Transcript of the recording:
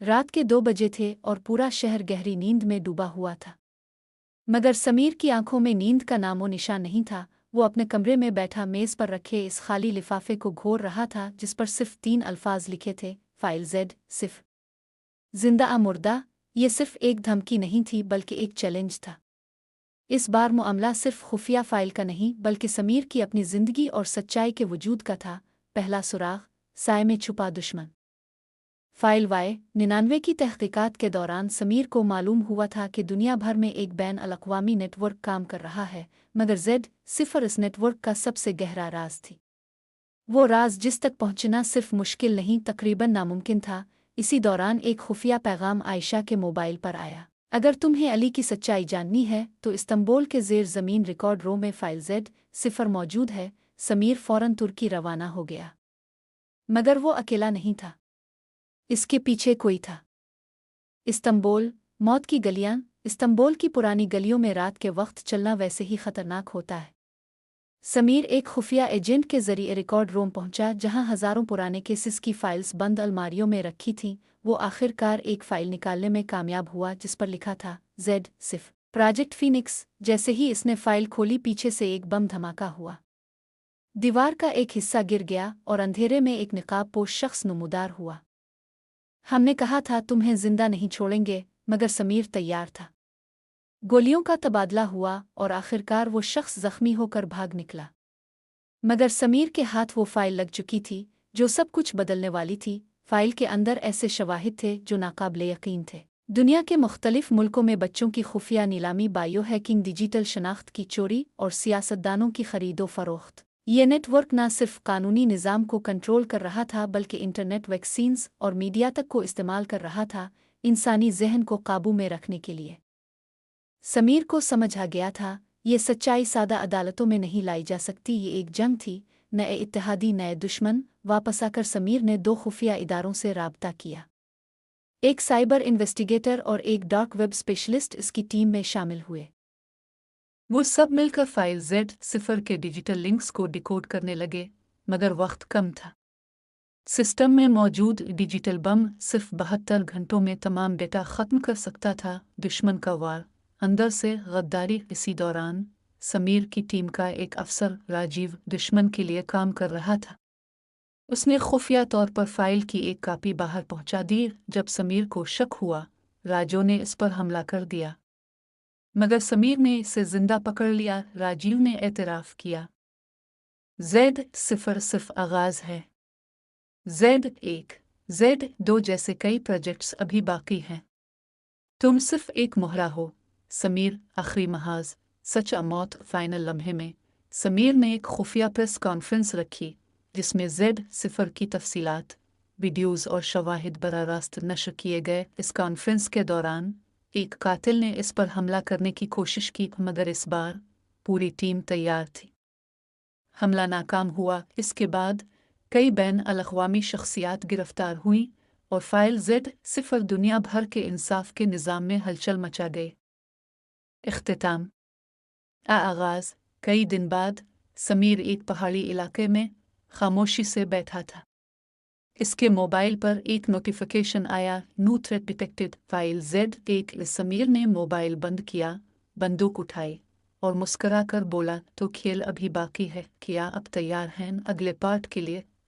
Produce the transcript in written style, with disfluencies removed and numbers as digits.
रात के 2 बजे थे और पूरा शहर गहरी नींद में डूबा हुआ था। मगर समीर की आंखों में नींद का नामो निशान नहीं था। वो अपने कमरे में बैठा मेज़ पर रखे इस खाली लिफाफे को घोर रहा था जिस पर सिर्फ 3 अल्फाज लिखे थे, फाइल जेड सिर्फ जिंदा आ मुर्दा। ये सिर्फ एक धमकी नहीं थी बल्कि एक चैलेंज था। इस बार मामला सिर्फ खुफिया फाइल का नहीं बल्कि समीर की अपनी जिंदगी और सच्चाई के वजूद का था। पहला सुराग, साए में छुपा दुश्मन। फाइल वाई 99 की तहकीकात के दौरान समीर को मालूम हुआ था कि दुनिया भर में एक बैन अल-अक़वामी नेटवर्क काम कर रहा है, मगर Z0 इस नेटवर्क का सबसे गहरा राज थी। वो राज जिस तक पहुंचना सिर्फ मुश्किल नहीं तकरीबन नामुमकिन था। इसी दौरान एक खुफिया पैगाम आयशा के मोबाइल पर आया। अगर तुम्हें अली की सच्चाई जाननी है तो इस्तंबुल के ज़ेर ज़मीन रिकॉर्ड रूम में फाइल Z0 मौजूद है। समीर फौरन तुर्की रवाना हो गया। मगर वो अकेला नहीं था, इसके पीछे कोई था। इस्तंबुल, मौत की गलियां। इस्तंबुल की पुरानी गलियों में रात के वक्त चलना वैसे ही खतरनाक होता है। समीर एक खुफिया एजेंट के जरिए रिकॉर्ड रूम पहुंचा जहां हजारों पुराने केसेस की फाइल्स बंद अलमारियों में रखी थीं। वो आखिरकार एक फाइल निकालने में कामयाब हुआ जिस पर लिखा था Z0 प्रोजेक्ट फीनिक्स। जैसे ही इसने फाइल खोली पीछे से एक बम धमाका हुआ। दीवार का एक हिस्सा गिर गया और अंधेरे में एक निकाबपोश शख्स नुमूदार हुआ। हमने कहा था तुम्हें जिंदा नहीं छोड़ेंगे, मगर समीर तैयार था। गोलियों का तबादला हुआ और आखिरकार वो शख्स जख्मी होकर भाग निकला। मगर समीर के हाथ वो फाइल लग चुकी थी जो सब कुछ बदलने वाली थी। फाइल के अंदर ऐसे शवाहिद थे जो नाकाबिले यकीन थे। दुनिया के मुख्तलिफ मुल्कों में बच्चों की खुफिया नीलामी, बायो हैकिंग, डिजिटल शनाख्त की चोरी और सियासतदानों की खरीदो फरोख्त। ये नेटवर्क न सिर्फ कानूनी निज़ाम को कंट्रोल कर रहा था बल्कि इंटरनेट, वैक्सीन्स और मीडिया तक को इस्तेमाल कर रहा था इंसानी जहन को काबू में रखने के लिए। समीर को समझ आ गया था ये सच्चाई सादा अदालतों में नहीं लाई जा सकती। ये एक जंग थी, नए इत्तेहादी, नए दुश्मन। वापस आकर समीर ने 2 खुफिया इदारों से राब्ता किया, एक साइबर इन्वेस्टिगेटर और एक डार्क वेब स्पेशलिस्ट इसकी टीम में शामिल हुए। वो सब मिलकर फाइल Z0 के डिजिटल लिंक्स को डिकोड करने लगे, मगर वक्त कम था। सिस्टम में मौजूद डिजिटल बम सिर्फ 72 घंटों में तमाम डेटा ख़त्म कर सकता था। दुश्मन का वार, अंदर से गद्दारी। इसी दौरान समीर की टीम का एक अफसर राजीव दुश्मन के लिए काम कर रहा था। उसने खुफिया तौर पर फाइल की एक कॉपी बाहर पहुंचा दी। जब समीर को शक हुआ, राजू ने इस पर हमला कर दिया, मगर समीर ने इसे जिंदा पकड़ लिया। राजीव ने एतराफ़ किया, Z0 सिर्फ आगाज़ है। Z1, Z2 जैसे कई प्रोजेक्ट्स अभी बाकी हैं। तुम सिर्फ एक मोहरा हो। समीर, आखिरी महाज, सच आ मौत। फाइनल लम्हे में समीर ने एक खुफिया प्रेस कॉन्फ्रेंस रखी जिसमें Z0 की तफसीलात, वीडियोज़ और शवाहिद बराह रास्त नशर किए गए। इस कॉन्फ्रेंस के दौरान एक कातिल ने इस पर हमला करने की कोशिश की, मगर इस बार पूरी टीम तैयार थी। हमला नाकाम हुआ। इसके बाद कई बैन अल-अक़वामी शख्सियात गिरफ्तार हुईं और फाइल Z0 दुनिया भर के इंसाफ के निज़ाम में हलचल मचा गई। इख्तिताम आगाज़ कई दिन बाद समीर एक पहाड़ी इलाके में खामोशी से बैठा था। इसके मोबाइल पर एक नोटिफिकेशन आया, new threat detected. File Z1। Sameer ने मोबाइल बंद किया, बंदूक उठाई और मुस्कुराकर बोला, तो खेल अभी बाकी है। क्या अब तैयार हैं अगले पार्ट के लिए?